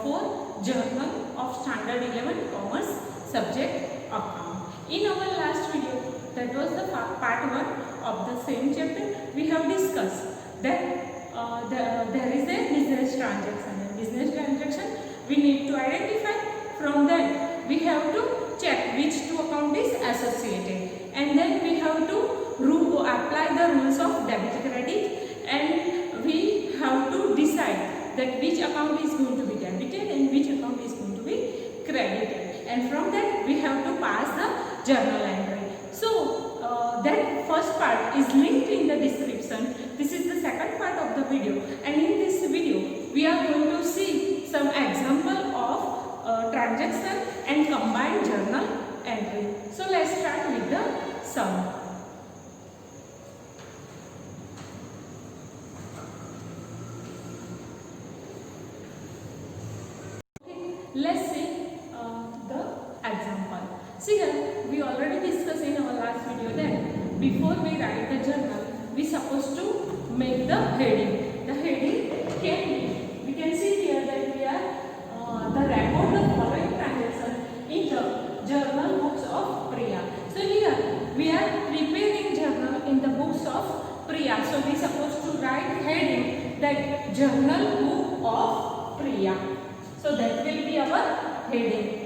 4 Journal of Standard 11 Commerce Subject Account. In our last video, that was the part 1 of the same chapter, we have discussed that there is a business transaction. And business transaction we need to identify. From that we have to check which two account is associated, and then we have to apply the rules of debit credit, and we have to decide that which account is going to be debited and which account is going to be credited, and from that we have to pass the journal entry. So that first part is linked in the description. This is the second part of the video, and in this video we are going to see some example of transaction and combined journal entry. So let's start with the sum. Let's see the example. See here, we already discussed in our last video that before we write the journal, we supposed to make the heading. The heading can be, we can see here that we are the record the following transaction in the journal books of Priya. So here we are preparing journal in the books of Priya. So we supposed to write heading that journal book of Priya. So that will be our heading.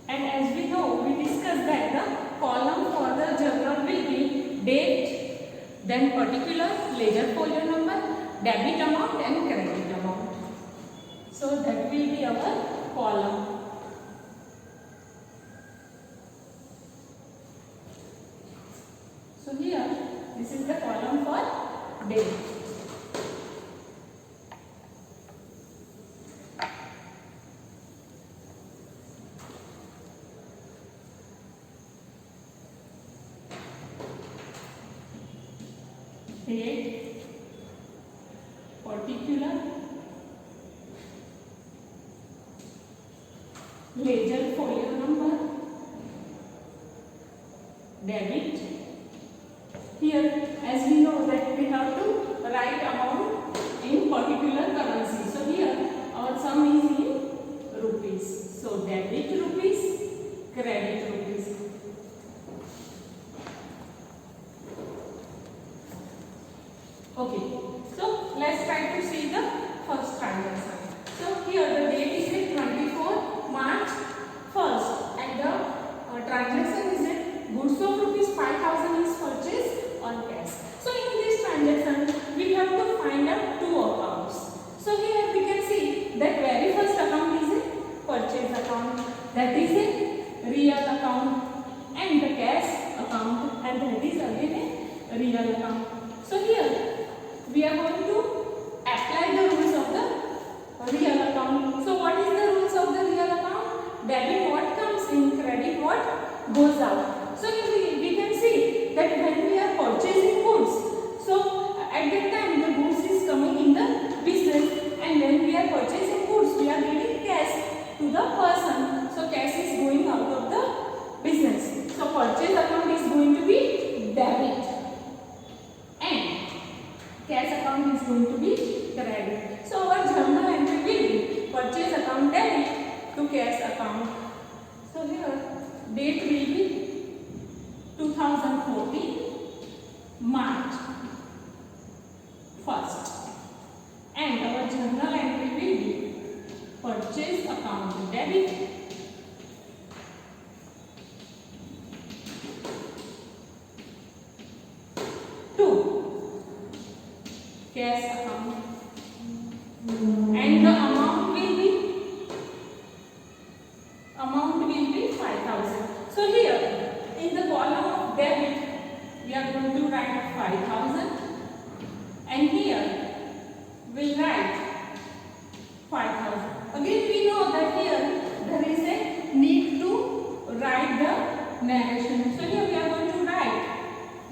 And as we know, we discussed that the column for the journal will be date, then particular, ledger folio number, debit amount and credit amount. So that will be our column. So here, this is the column for date. Date, particular, ledger folio number, debit. Here, as we know that we have to write amount in particular currency. So here our sum is in rupees. So debit rupees, credit rupees. Okay. So let's try to see the first transaction. So here the date is 24 March 1st, and the transaction is that goods of rupees 5,000 is purchased on cash. So in this transaction we have to find out two accounts. So here we can see that very first account is a purchase account, that is a real account, and the cash account, and that is again a real account. So here we are going to apply the rules of the real account. So what is the rules of the real account? Debit what comes in, credit what goes out. So we can see that when we are purchasing goods, so at that time the goods is coming in the business, and when we are purchasing goods we are getting cash to the person. So cash is going out of the business. So purchase account is going to be debit, and cash account is going to be credit. So our journal entry will be purchase account debit to cash account. So here date will be 2014 March 1st, and our journal entry will be purchase account debit to cash account, and the amount will be 5,000. So here in the column of debit we are going to write 5,000, and here we'll write 5,000. Again we know that here there is a need to write the narration. So here we are going to write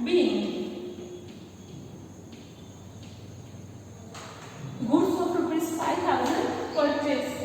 being goods of rupees 5,000 purchased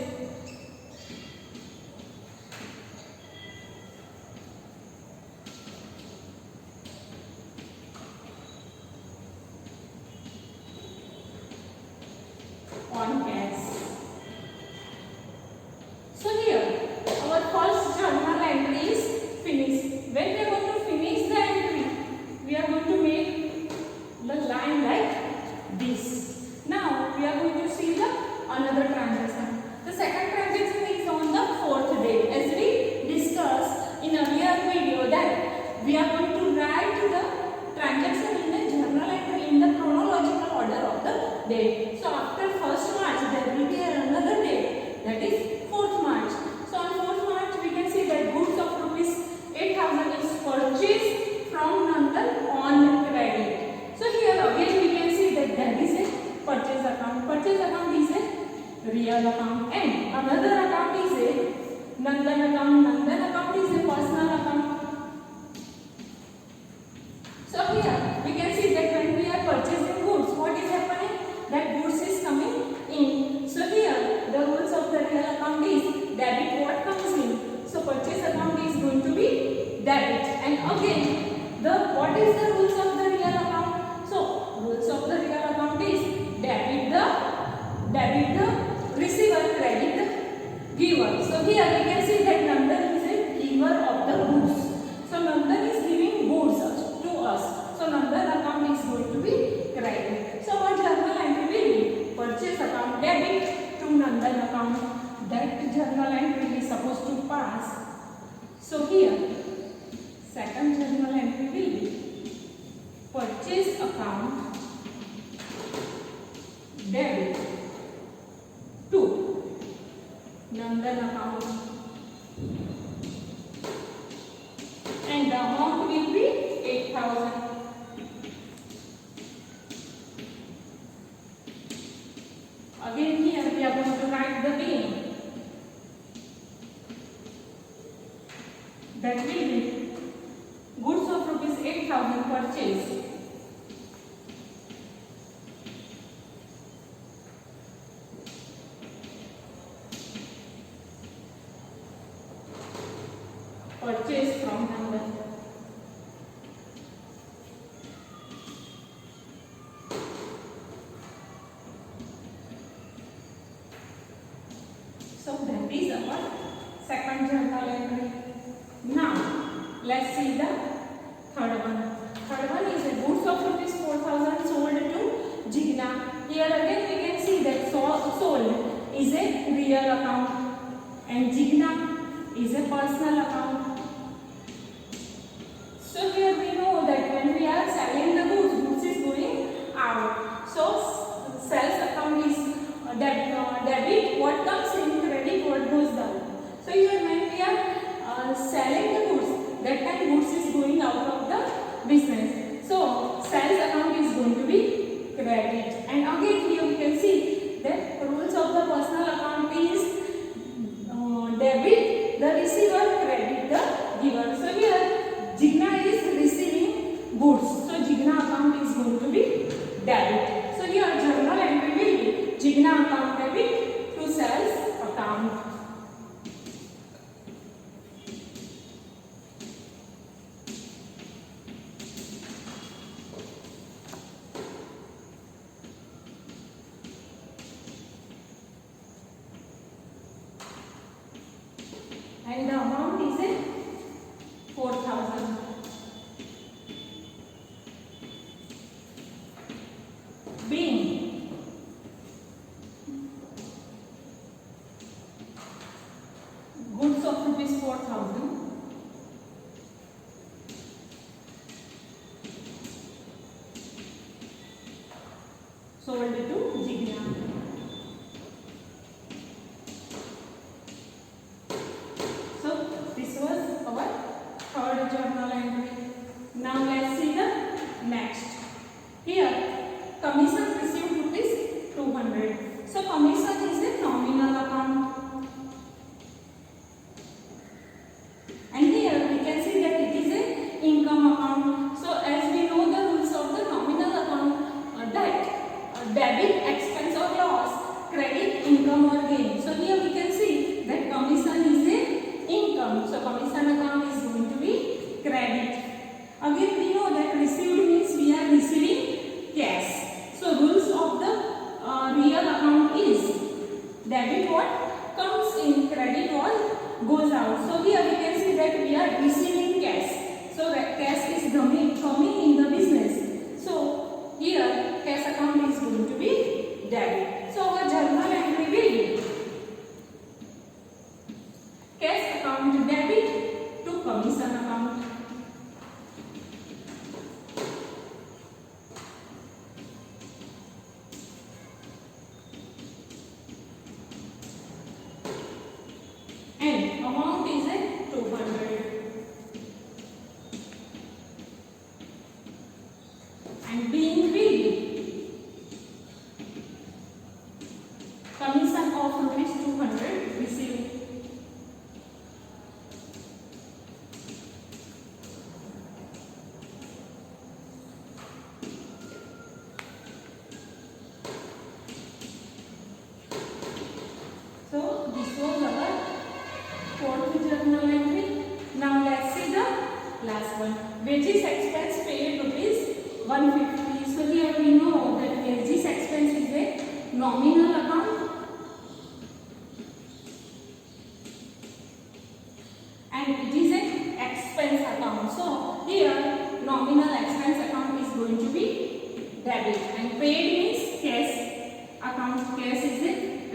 again, what is the rules of the real account? So rules of the real account is debit the receiver, credit the giver. So here we can see that Nandan is a giver of the goods. So Nandan is giving goods to us. So Nandan account is going to be credit. So our journal entry will be purchase account debit to Nandan account. That journal entry is supposed to pass. So here second journal entry will be purchase account debit to Nandan account, and the amount will be 8,000. Again here we are going to write the gain. That will be goods of rupees 8,000 purchase. Purchase from Nandan. So that is our second journal entry. Now let's see the third one. Third one is a goods of rupees 4,000 sold to Jigna. Here again we can see that sold is a real account and Jigna is a personal account. So here we know that when we are selling the goods is going out. So sales account is debit, what comes in, credit, what goes down. So here when we are selling the goods, that time goods is going out of the business. So sales account is going to be credit. And again here we can see that rules of the personal account is debit the receiver, credit the giver. So here Jigna is receiving goods. So Jigna account is going to be debit. So here journal entry will be Jigna account debit to sales account. And the amount is a 4,000. Being goods of rupees 4,000 sold to Jigna. This was our third journal entry. Now let's see the next. Here, commission received rupees 200. So commission is a nominal account. And here we can see that it is a income account. So as we know the rules of the nominal account, that debit, expense or loss, credit, income or gain. So here we can see that commission is a income. So commission account is going to be credit. Again we know that received means we are receiving cash. So rules of the real account is debit what comes in, credit what goes out. So here we can see that we are receiving cash. So that cash is coming in the business. So here cash account is going to be debit. So our journal entry will be cash account debit to commission account. And amount is at 200. And being will commission of rupees 200 received. So this was our fourth journal entry. Now let's see the last one. wages expense paid rupees 150. So here we know that wages expense is a nominal account and it is an expense account. So here nominal expense account is going to be debit and paid means cash account. Cash is a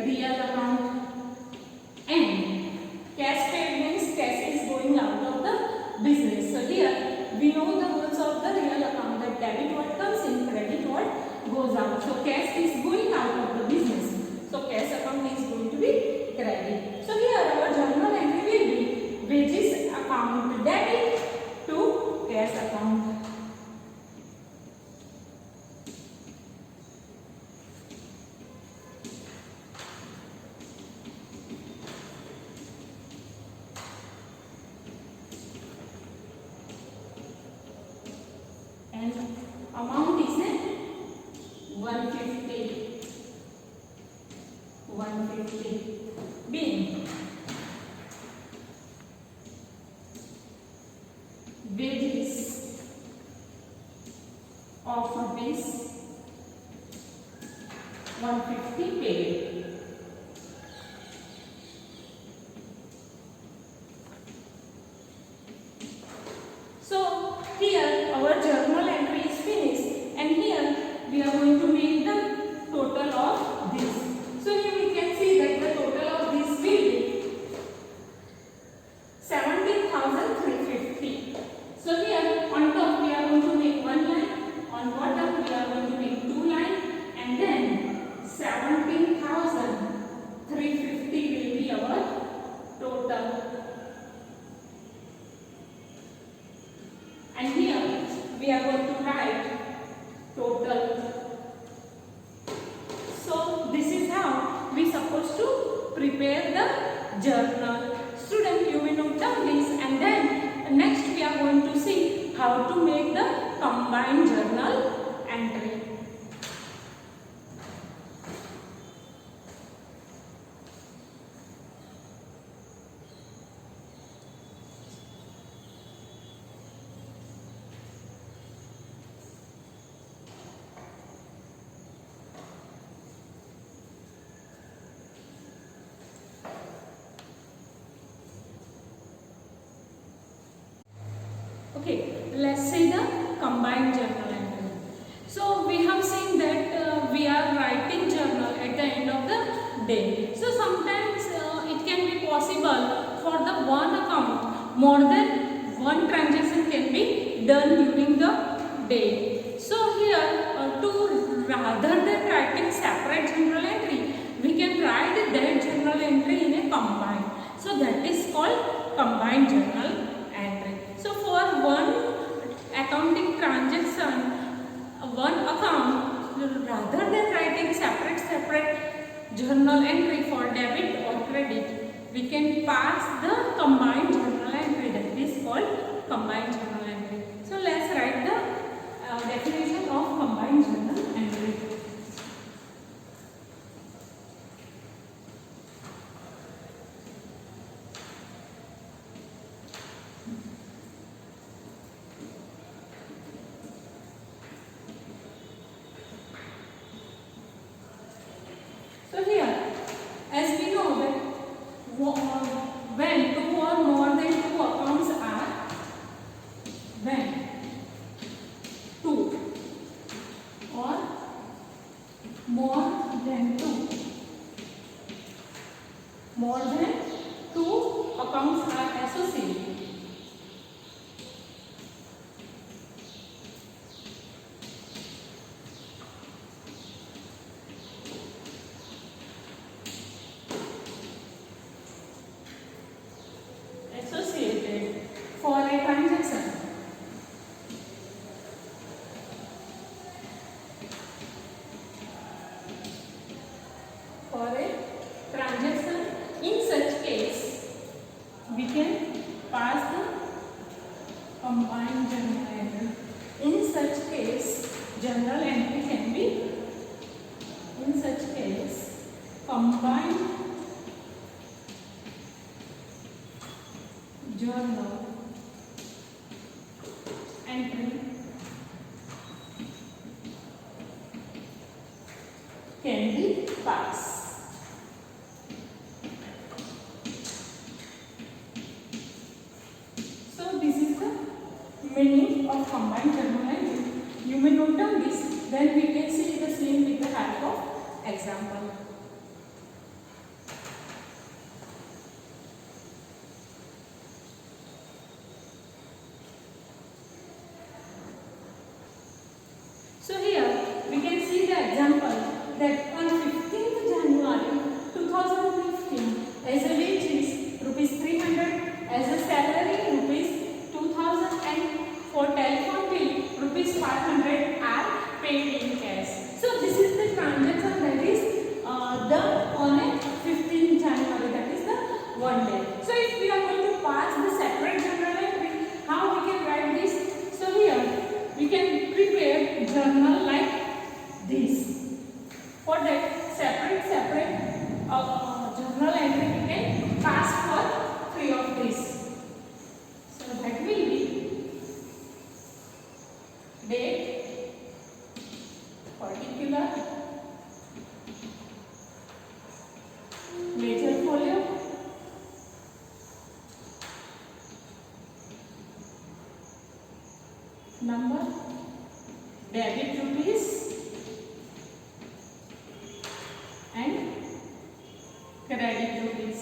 real account and cash paid means cash is going out of the business. So here we know the rules of the real account that debit what comes in, credit what goes out. So cash is going out of the business. So cash account is going to be credit. So here our journal entry will be wages account debit to cash account. And amount is 150. 150 being wages of rupees 150 paid. So here our journal entry is finished and here we are going to make the total of this. So here we can see that the total of this will be 17,350. So here on top we are going to make one line, on bottom we are going to make two lines and then 17,350 will be our total. And here we are going to write total. So this is how we supposed to prepare the journal. Student, you will note down this and then next we are going to see how to make the combined journal entry. Okay, let's see the combined journal entry. So we have seen that we are writing journal at the end of the day. So sometimes it can be possible for the one account more than one transaction can be done during the day. So here rather than writing separate journal entry, we can write that journal entry in a combined. So that is called combined journal entry. So for one accounting transaction, one account, rather than writing separate journal entry for debit or credit, we can pass the combined journal entry, that is called combined journal entry. So let's write the definition of combined journal entry. So here, as we know that when two or more than two accounts are, when two or more than two accounts are associated, for a transaction. For a transaction, in such case, we can pass the combined journal entry. In such case, journal entry can be, in such case, combined journal entry can be passed. So this is the meaning of combined journal entry. You may note down this, then we can see the same with the help of example. So here we can see the example that on 15th January 2015 as a wages rupees 300, as a salary rupees 2000, and for telephone bill rupees 500 are paid in cash. So this is the transaction that is done on a 15th January, that is the one day. So if we are going to pass the separate journal entry, how we can write this? So here we can prepare journal like this. For that separate journal entry we can pass for 3 of these. So that will be date, particular, major folio, number, debit rupees, and credit rupees.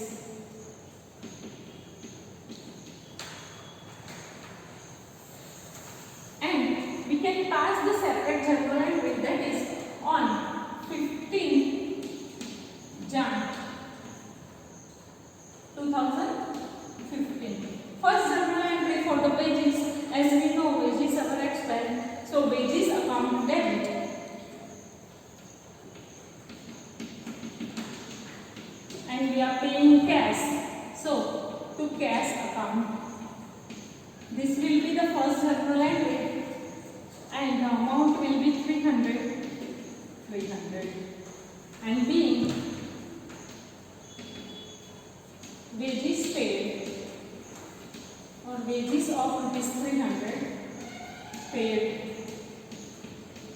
And we can pass the separate journal entry, that is on 15 Jan 2015. First journal entry for the wages. As we know, wages are our expense, so wages account debit. And we are paying cash, so to cash account. This will be the first journal entry, and the amount will be 300, and being wages paid or wages of rupees 300 paid.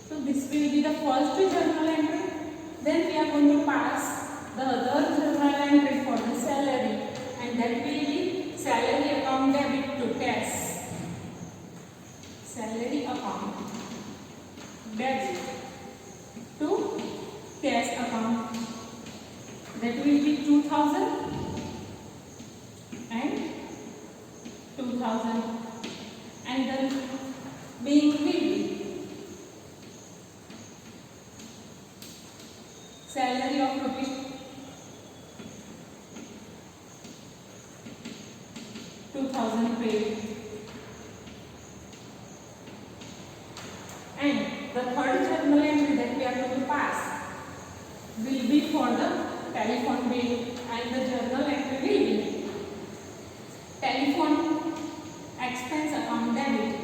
So this will be the first journal entry. Then we are going to pass the other journal entry for the salary, and that will be salary account debit to cash. Salary account debit to cash account. That will be 2000 and 2000, and then being will be salary of rupees 2000 paid. And the third journal entry that we are going to pass will be for the telephone bill, and the journal entry will be telephone expense account debit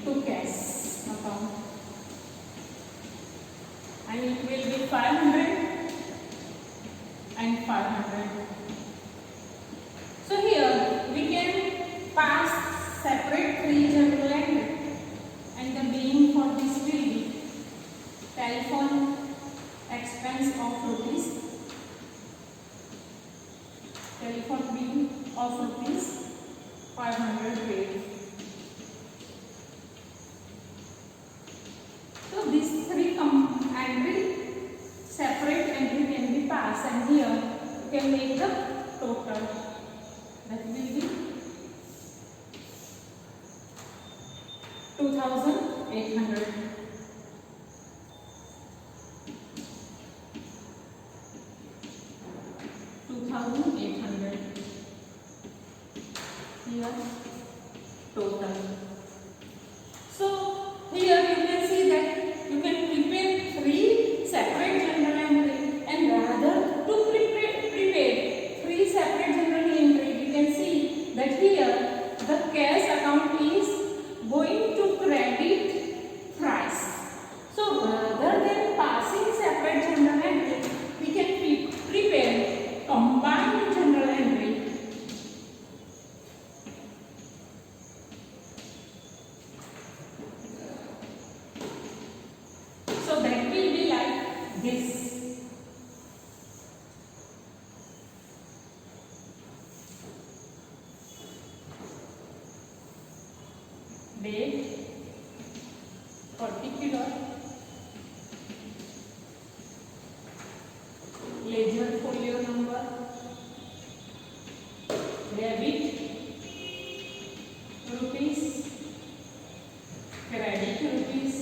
to cash account, and it will be 500 and 500. So here we can pass separate 3 journal entry, and the being for this will be telephone expense of rupees, telephone bill of rupees 500 paid. So these 3 entry, separate entry can be passed, and here you can make the total. That will be 2800. Here total. So here you can see that you can prepare 3 separate journal entry, and rather to prepare 3 separate journal entry, you can see that here the cash account is going to credit thrice. So rather than passing separate journal entry, we can prepare combined journal entry. this. Date, particular, ledger folio number, debit, rupees, credit rupees,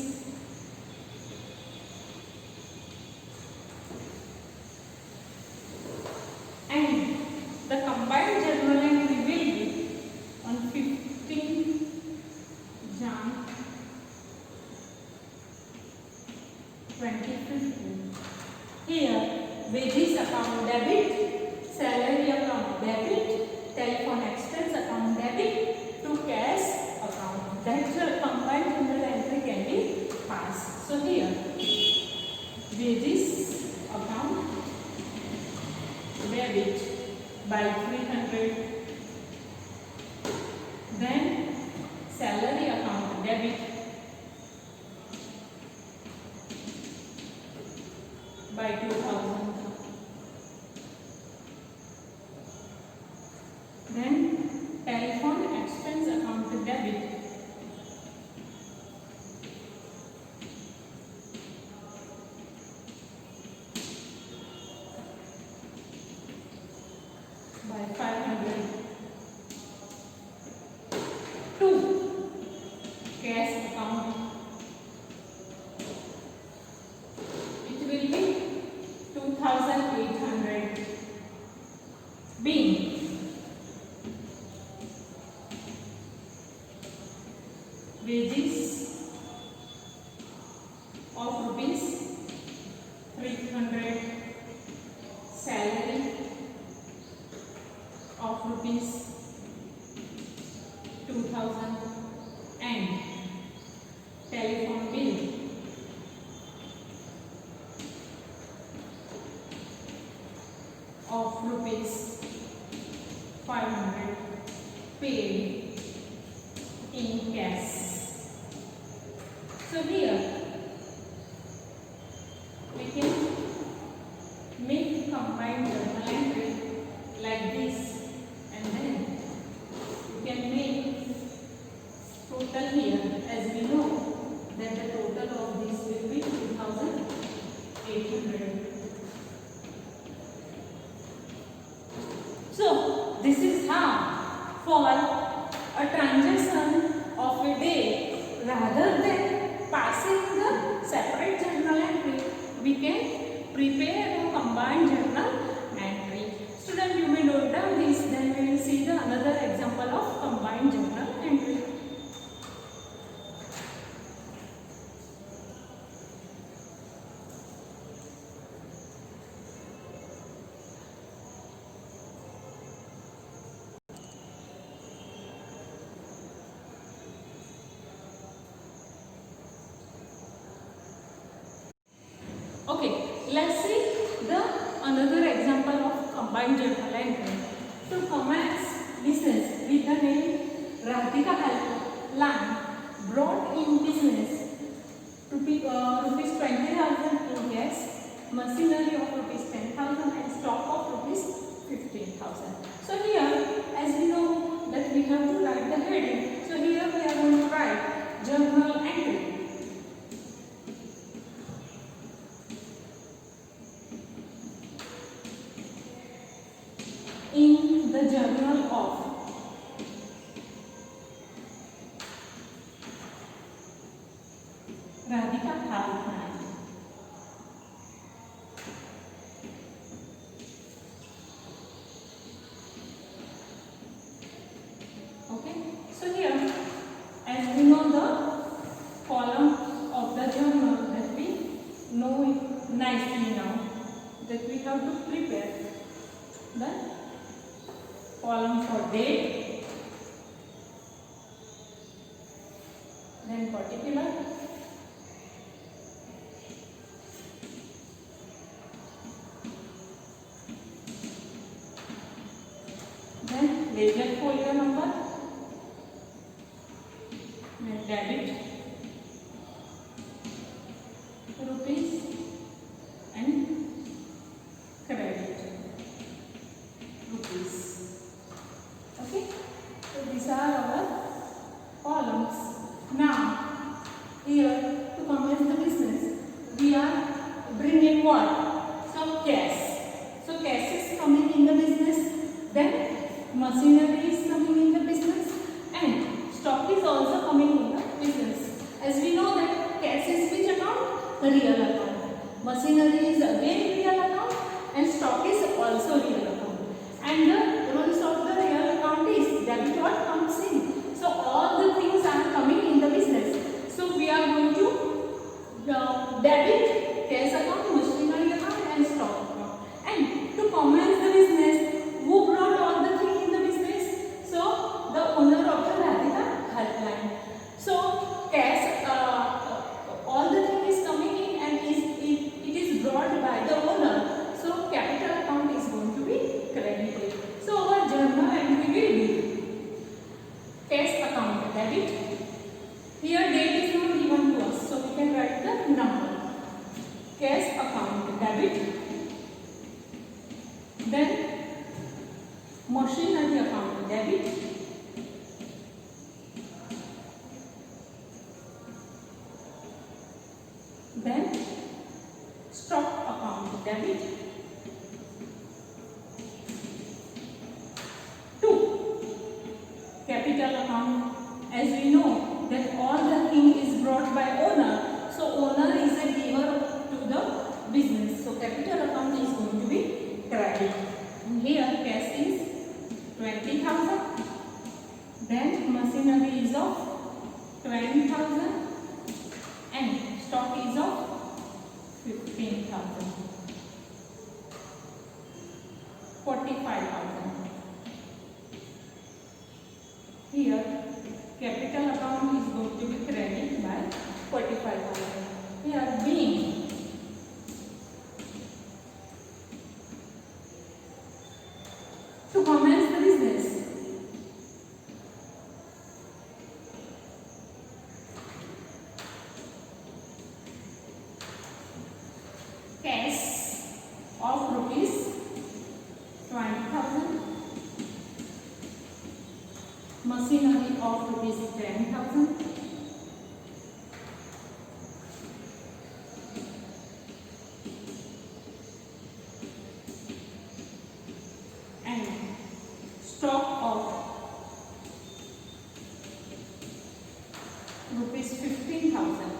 and the combined journal entry will be on 15 Jan 2015. Here, wages account debit, salary account debit, telephone expense account debit to cash account. That's your combined journal entry can be passed. So here, wages account debit by 300. Then salary account debit by 2000. Then telephone expense account debit by 500. 2. Cash account. It will be 2800. B. Wages of rupees 300. Salary of rupees 2000 and telephone bill of rupees 500 paid in cash. So here we can make combined journal entry like this, and then you can make total here, as we know that the total of this will be 2800. So this is how for a transaction of a day, rather than passing the separate journal entry, we can prepare a combined journal entry. Student, you may note down this, then we will see the another example of combined journal entry. Okay, let's see the another example of combined journal entry. To commence business with the name Radhika Helper Line brought in business rupees 20,000 in cash, machinery of rupees 10,000 and stock of rupees 15,000. So here, as we know that we have to write the heading. So here we are going to write journal entry. In the journal of Radhika Helper. Okay, so here, as we know the column of the journal that we know it nicely now, that we have to prepare the column for date, then particular, then ledger folio number, then debit rupees in what? So cash. So cash is coming in the business. Then machinery is coming in the business, and stock is also coming in the business. As we know that cash is which account? The real account. Machinery is again real account, and stock is also real account. And the rules of the real account is debit what comes in. So all the things are coming in the business. So we are going to debit cash account, machinery account, and stock account. And to commence the business, who brought all the things in the business? So the owner of the Radhika helpline. So cash, all the thing is coming in, and it is brought by the owner. So capital account is going to be credited. So our journal entry will be cash account debit. Here date is not given to us, so we can write the number. Cash account debit. Then machinery account debit. Then stock account debit. 2. Capital account. As we know that all the thing is brought by owner, so owner is a giver to the business. So capital account is going to be credit. And here cash is 20,000. Then machinery is of 20,000, and stock is of 15,000. 45,000. Here capital account is going to be credited by 45,000. Here being to commence the business. Cash of rupees 20,000. Machinery of rupees 10,000. And stock of rupees 15,000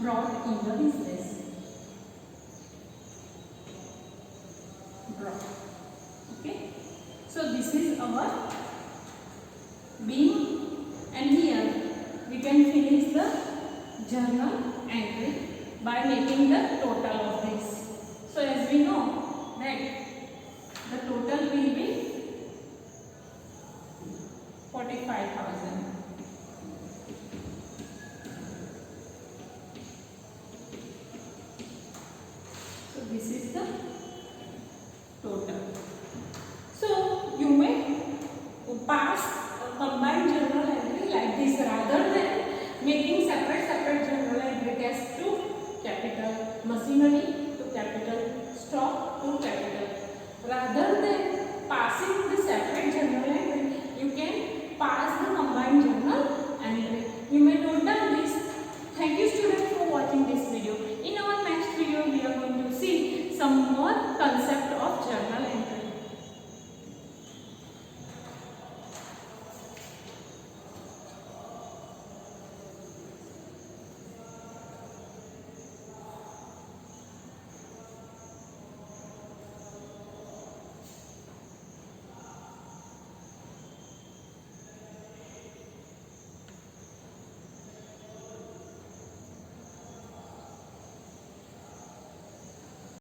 brought in the business. Brought. Okay. So this is our being, and here we can finish the journal entry by making the total of this. So as we know that the total will be 45,000. So this is the